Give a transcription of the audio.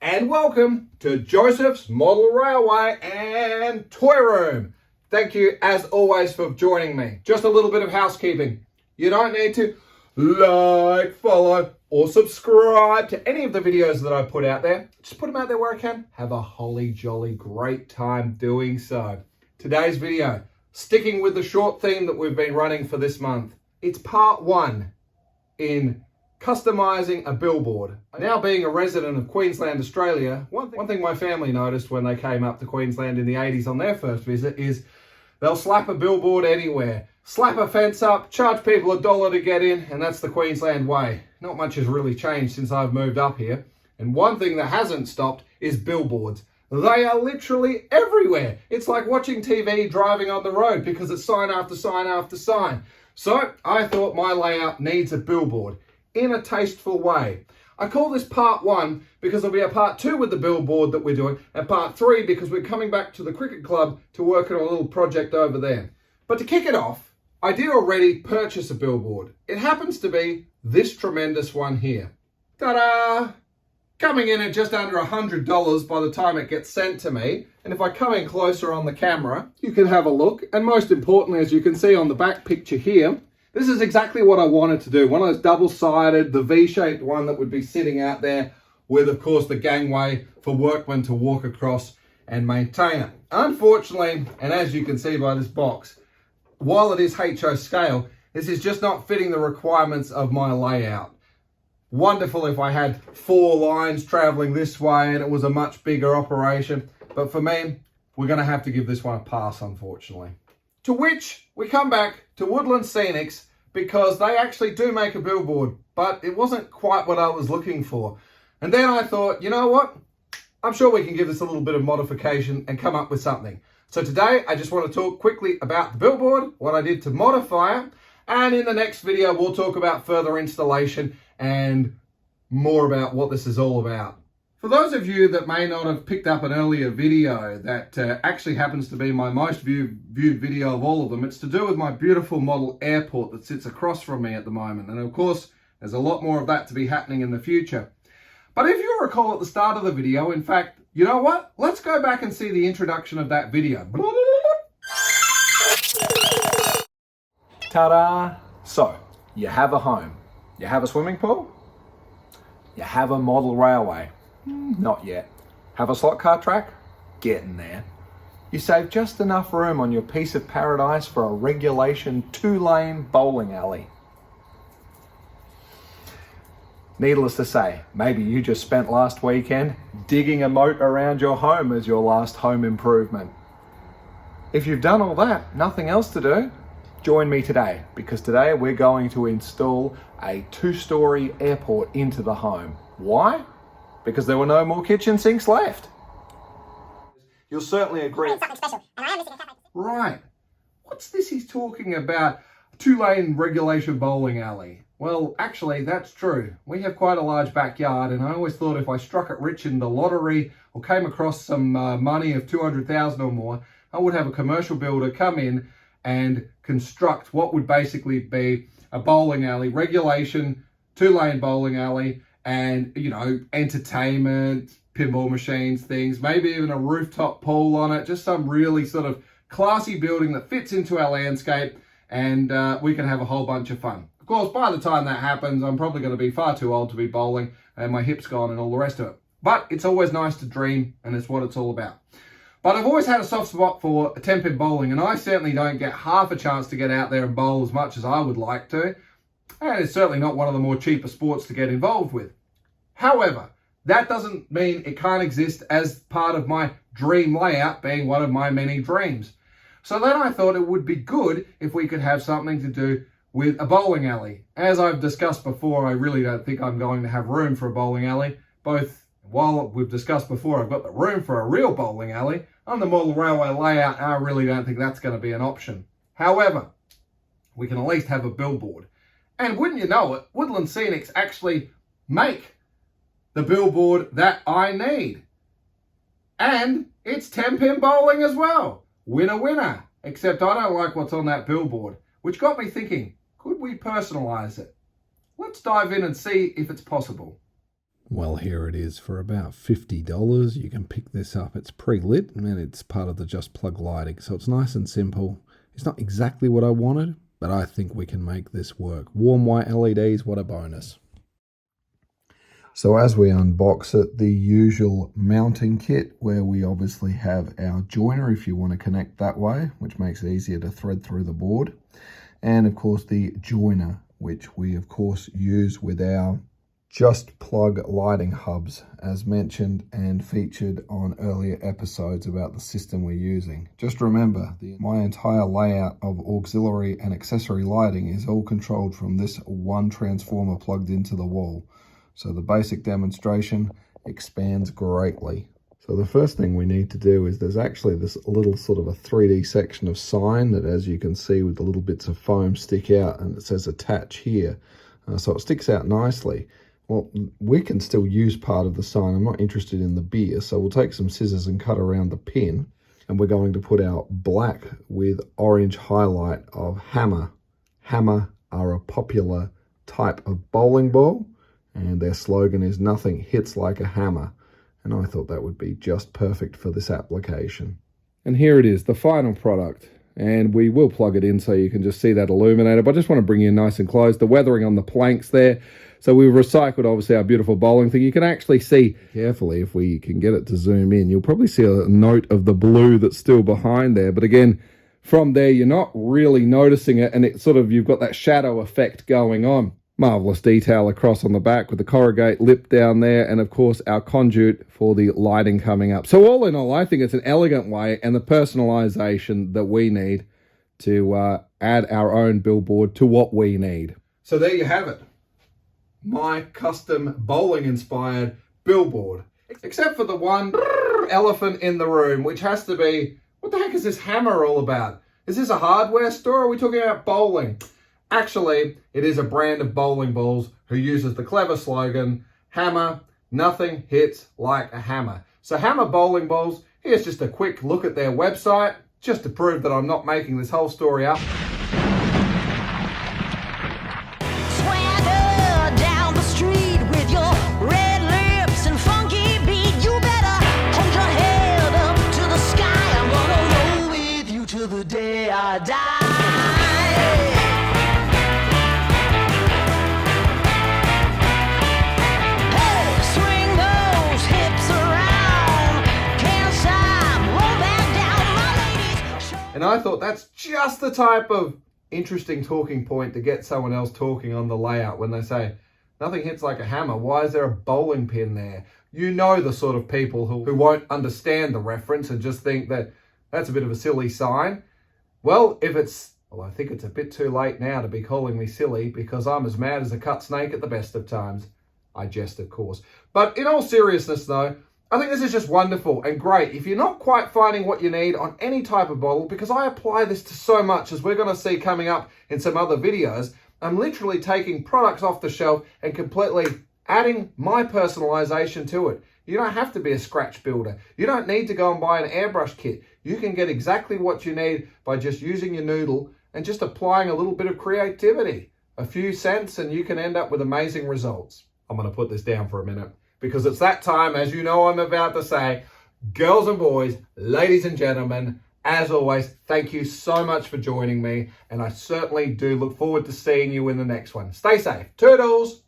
and welcome to Josef's Model Railway and Toy Room. Thank you as always for joining me. Just a little bit of housekeeping. You don't need to like, follow or subscribe to any of the videos that I put out there. Just put them out there where I can. Have a holly jolly great time doing so. Today's video, sticking with the short theme that we've been running for this month. It's part one in customizing a billboard. Now being a resident of Queensland, Australia, one thing my family noticed when they came up to Queensland in the 80s on their first visit is they'll slap a billboard anywhere, slap a fence up, charge people $1 to get in, and that's the Queensland way. Not much has really changed since I've moved up here. And one thing that hasn't stopped is billboards. They are literally everywhere. It's like watching TV driving on the road because it's sign after sign after sign. So I thought my layout needs a billboard in a tasteful way. I call this part one because there'll be a part two with the billboard that we're doing, and part three because we're coming back to the cricket club to work on a little project over there. But to kick it off, I did already purchase a billboard. It happens to be this tremendous one here. Ta-da! Coming in at just under $100 by the time it gets sent to me. And if I come in closer on the camera, you can have a look. And most importantly, as you can see on the back picture here, this is exactly what I wanted to do. One of those double-sided, the V-shaped one that would be sitting out there with, of course, the gangway for workmen to walk across and maintain it. Unfortunately, and as you can see by this box, while it is HO scale, this is just not fitting the requirements of my layout. Wonderful if I had 4 lines traveling this way and it was a much bigger operation. But for me, we're going to have to give this one a pass, unfortunately. To which we come back to Woodland Scenics because they actually do make a billboard, but it wasn't quite what I was looking for. And then I thought, you know what? I'm sure we can give this a little bit of modification and come up with something. So today, I just want to talk quickly about the billboard, what I did to modify it, and in the next video, we'll talk about further installation and more about what this is all about. For those of you that may not have picked up an earlier video that actually happens to be my most viewed video of all of them, it's to do with my beautiful model airport that sits across from me at the moment. And of course, there's a lot more of that to be happening in the future. But if you recall at the start of the video, in fact, you know what? Let's go back and see the introduction of that video. Ta-da! So, you have a home. You have a swimming pool. You have a model railway. Not yet. Have a slot car track? Getting there. You save just enough room on your piece of paradise for a regulation 2-lane bowling alley. Needless to say, maybe you just spent last weekend digging a moat around your home as your last home improvement. If you've done all that, nothing else to do, join me today, because today we're going to install a 2-story airport into the home. Why? Because there were no more kitchen sinks left. You'll certainly agree. Right. What's this he's talking about? A 2-lane regulation bowling alley. Well, actually, that's true. We have quite a large backyard, and I always thought if I struck it rich in the lottery or came across some money of $200,000 or more, I would have a commercial builder come in and construct what would basically be a bowling alley, regulation 2-lane bowling alley, and, you know, entertainment, pinball machines, things, maybe even a rooftop pool on it, just some really sort of classy building that fits into our landscape, and we can have a whole bunch of fun. Of course, by the time that happens, I'm probably going to be far too old to be bowling, and my hips gone and all the rest of it. But it's always nice to dream, and it's what it's all about. But I've always had a soft spot for 10-pin bowling, and I certainly don't get half a chance to get out there and bowl as much as I would like to. And it's certainly not one of the more cheaper sports to get involved with. However, that doesn't mean it can't exist as part of my dream layout, being one of my many dreams. So then I thought it would be good if we could have something to do with a bowling alley. As I've discussed before, I really don't think I'm going to have room for a bowling alley. While we've discussed before, I've got the room for a real bowling alley. On the model railway layout, I really don't think that's going to be an option. However, we can at least have a billboard. And wouldn't you know it, Woodland Scenics actually make the billboard that I need. And it's 10-pin bowling as well. Winner, winner. Except I don't like what's on that billboard, which got me thinking, could we personalize it? Let's dive in and see if it's possible. Well, here it is for about $50. You can pick this up. It's pre-lit and it's part of the Just Plug lighting. So it's nice and simple. It's not exactly what I wanted, but I think we can make this work. Warm white LEDs, what a bonus. So as we unbox it, the usual mounting kit where we obviously have our joiner if you want to connect that way, which makes it easier to thread through the board. And of course the joiner, which we of course use with our Just Plug lighting hubs, as mentioned and featured on earlier episodes about the system we're using. Just remember, my entire layout of auxiliary and accessory lighting is all controlled from this one transformer plugged into the wall. So the basic demonstration expands greatly. So the first thing we need to do is there's actually this little sort of a 3D section of sign that, as you can see, with the little bits of foam stick out, and it says attach here. So it sticks out nicely. Well, we can still use part of the sign. I'm not interested in the beer, so we'll take some scissors and cut around the pin, and we're going to put our black with orange highlight of Hammer. Hammer are a popular type of bowling ball, and their slogan is "Nothing hits like a hammer," and I thought that would be just perfect for this application. And here it is, the final product, and we will plug it in so you can just see that illuminator, but I just want to bring you nice and close. The weathering on the planks there. So we've recycled, obviously, our beautiful bowling thing. You can actually see, carefully, if we can get it to zoom in, you'll probably see a note of the blue that's still behind there. But again, from there, you're not really noticing it, and it's sort of, you've got that shadow effect going on. Marvelous detail across on the back with the corrugate lip down there, and of course, our conduit for the lighting coming up. So all in all, I think it's an elegant way and the personalization that we need to add our own billboard to what we need. So there you have it. My custom bowling inspired billboard, except for the one elephant in the room, which has to be, what the heck is this hammer all about? Is this a hardware store, or are we talking about bowling? Actually, it is a brand of bowling balls who uses the clever slogan, Hammer, nothing hits like a hammer. So Hammer bowling balls, here's just a quick look at their website, just to prove that I'm not making this whole story up. And I thought that's just the type of interesting talking point to get someone else talking on the layout when they say, nothing hits like a hammer. Why is there a bowling pin there? You know the sort of people who won't understand the reference and just think that that's a bit of a silly sign. Well, I think it's a bit too late now to be calling me silly, because I'm as mad as a cut snake at the best of times. I jest, of course. But in all seriousness, though, I think this is just wonderful and great. If you're not quite finding what you need on any type of bottle, because I apply this to so much, as we're going to see coming up in some other videos, I'm literally taking products off the shelf and completely adding my personalization to it. You don't have to be a scratch builder. You don't need to go and buy an airbrush kit. You can get exactly what you need by just using your noodle and just applying a little bit of creativity. A few cents and you can end up with amazing results. I'm going to put this down for a minute, because it's that time, as you know I'm about to say. Girls and boys, ladies and gentlemen, as always, thank you so much for joining me, and I certainly do look forward to seeing you in the next one. Stay safe. Toodles!